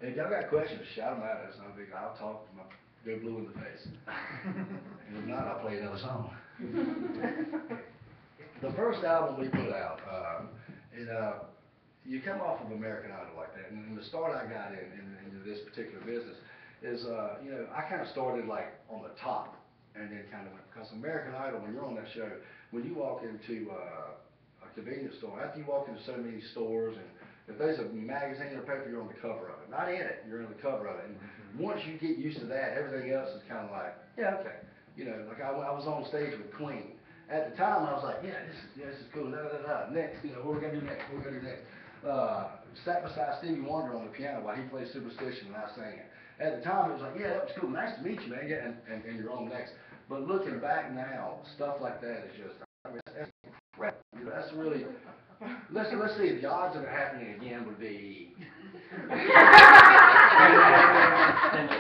If y'all got questions, shout them out. That's no big. I'll talk. I'll go blue in the face. And if not, I'll play another song. The first album we put out, you come off of American Idol like that, and the start I got into this particular business is, you know, I kind of started like on the top, and then kind of went, because American Idol, when you're on that show, when you walk into a convenience store, after you walk into so many stores, and if there's a magazine or paper, you're on the cover of it. Not in it, you're on the cover of it. And once you get used to that, everything else is kind of like, yeah, okay. You know, like I was on stage with Queen. At the time, I was like, yeah, this is cool. Next, you know, what are we gonna do next? What are we gonna do next? Sat beside Stevie Wonder on the piano while he played Superstition and I sang it. At the time, it was like, yeah, that was cool. Nice to meet you, man. Yeah, and you're on next. But looking back now, stuff like that is just, I mean, that's incredible. You know, that's really. Let's see, the odds of it happening again would be.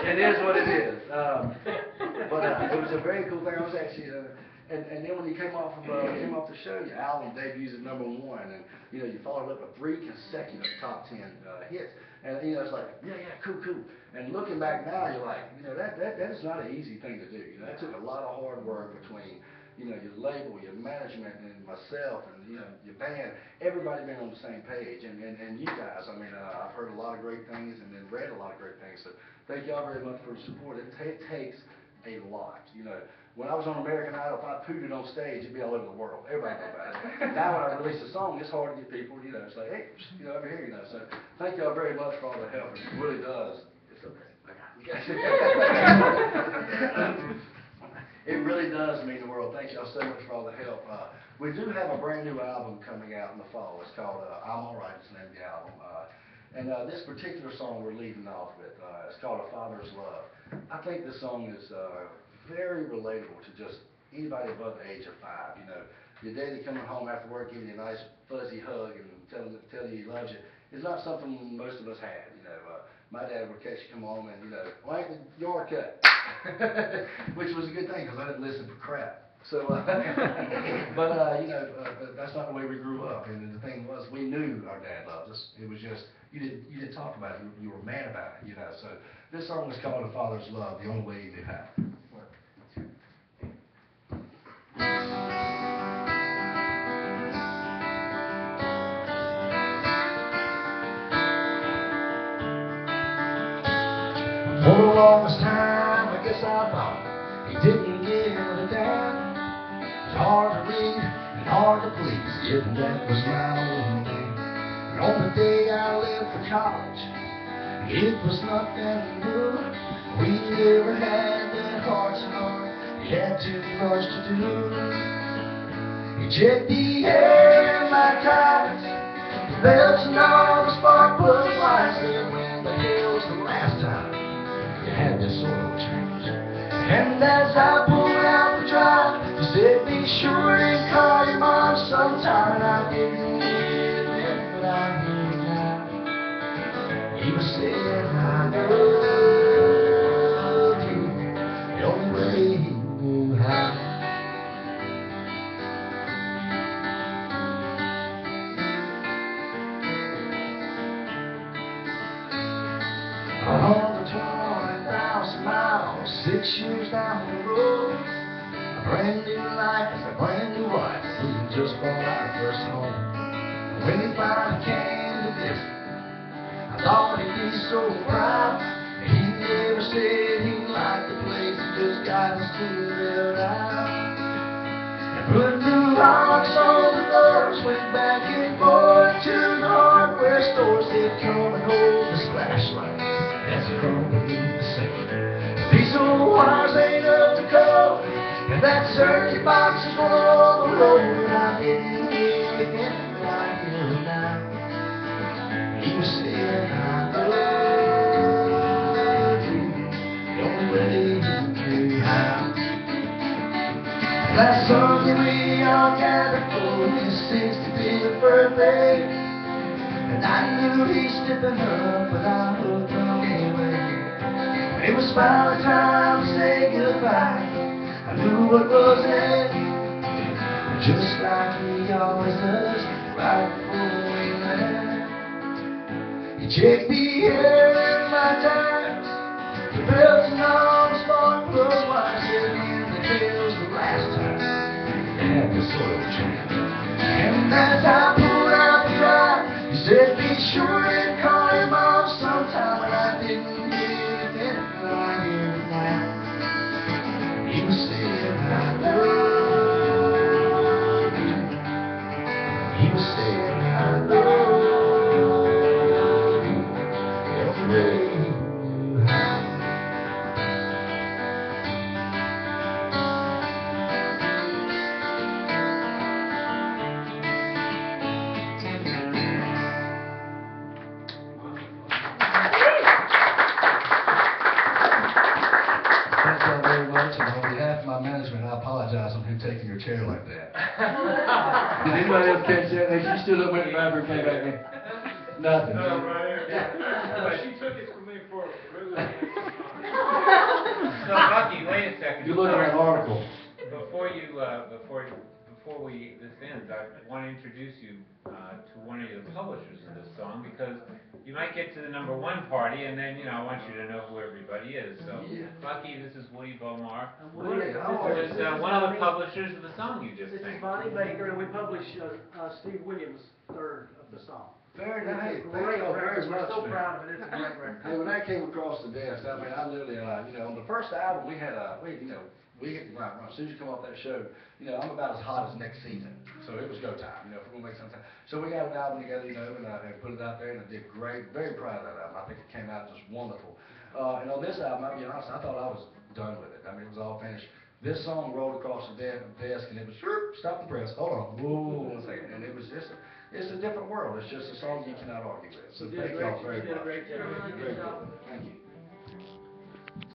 It is what it is. But it was a very cool thing. I was actually, and then when you came off the show, your album debuts at #1, and you know you followed up with 3 consecutive top 10 hits, and you know it's like, yeah, cool. And looking back now, you're like, you know that is not an easy thing to do. You know, that took a lot of hard work between. You know, your label, your management, and myself, and, you know, your band, everybody been on the same page, and you guys, I mean, I've heard a lot of great things and then read a lot of great things, so thank y'all very much for the support. It takes a lot, you know. When I was on American Idol, if I pooted on stage, it'd be all over the world. Everybody knows about it. Now when I release a song, it's hard to get people, you know, it's like, hey, you know, over here, you know, so thank y'all very much for all the help. It really does. It's okay. It really does mean the world. Thank y'all so much for all the help. We do have a brand new album coming out in the fall. It's called I'm Alright, it's the name of the album. And this particular song we're leading off with, it's called A Father's Love. I think this song is very relatable to just anybody above the age of 5. You know, your daddy coming home after work giving you a nice fuzzy hug and telling you he loves you. It's not something most of us had, you know. My dad would catch you come home and, you know, well, ain't the yard cut? Which was a good thing because I didn't listen for crap. So, but you know, that's not the way we grew up. And the thing was, we knew our dad loved us. It was just you didn't talk about it. You were mad about it, you know. So this song was called "A Father's Love," the only way you knew how. For the longest time, I guess I thought he didn't give a damn. It's hard to read and hard to please, yet that was my only name. And on the day I left for college, it was nothing new. We never had that hearts and heart, we had too much to do. He checked the air in my tires, the belts and all the spark plug lights. And when the hell's the last time had this oil change? And as I pulled out the drive, he said, be sure and call your mom sometime. And I didn't hear it then, but I hear it now. He was saying, I love you, the only way he knew how. On the 20,000 miles, 6 years down the road, a brand new life is a brand new wife. We just bought our first home. When he finally came to visit, I thought he'd be so proud. He never said he liked the place, he just got us to live out. And put new locks on the doors, went back and forth to the hardware stores. They'd come and hold the flashlight as it crawled beneath the sink. These old wires ain't up to code, and that circuit box is on the road. And I didn't hear it then, but I hear it now. He was saying, I love you, the only way he knew how. Last Sunday we all gathered for his 65th birthday, and I knew he's stepping up, but I looked away. It was finally time to say goodbye. I knew what was ahead, just like he always does right before we left. He checked the air in my my times. The bells and all the spark plugs, why sit in the hills the last time they had the soil change. And as I pulled out the drive, he said, be sure and call him off sometime. And I didn't hear it then, but I hear it now. He was saying, I love you. He was saying, I love you. Every day he knew how. Thank y'all very much, and on behalf of my management, I apologize on him taking your chair like that. Did anybody else catch that? She stood up, went to the bathroom, came back in. Nothing. No, right here. She took it from me for a really So, Bucky, wait a second. You look at an article. Before this ends, I want to introduce you to one of the publishers of this song, because you might get to the #1 party, and then, I want you to know who everybody is. So, Bucky, this is Woody Beaumar. Woody, This is one of the publishers of the song you just This is sang. Bonnie Baker, and we published Steve Williams' third of the song. Very It's nice. a Thank great y'all very record. We're much, so man. proud of it. It's a great record. Hey, when that came across the desk, I mean, I literally, on the first album, we had, we hit the ground running. As soon as you come off that show, I'm about as hot as next season. So it was go time, if we're gonna make some time. So we got an album together, and I put it out there, and it did great. Very proud of that album. I think it came out just wonderful. And on this album, I'll be honest, I thought I was done with it. I mean, it was all finished. This song rolled across the desk, and it was, stop the press, hold on, whoa, 1 second. And it was just, it's a different world. It's just a song you cannot argue with. So You did thank a great- y'all very you did a much. great job. Very cool. Thank you.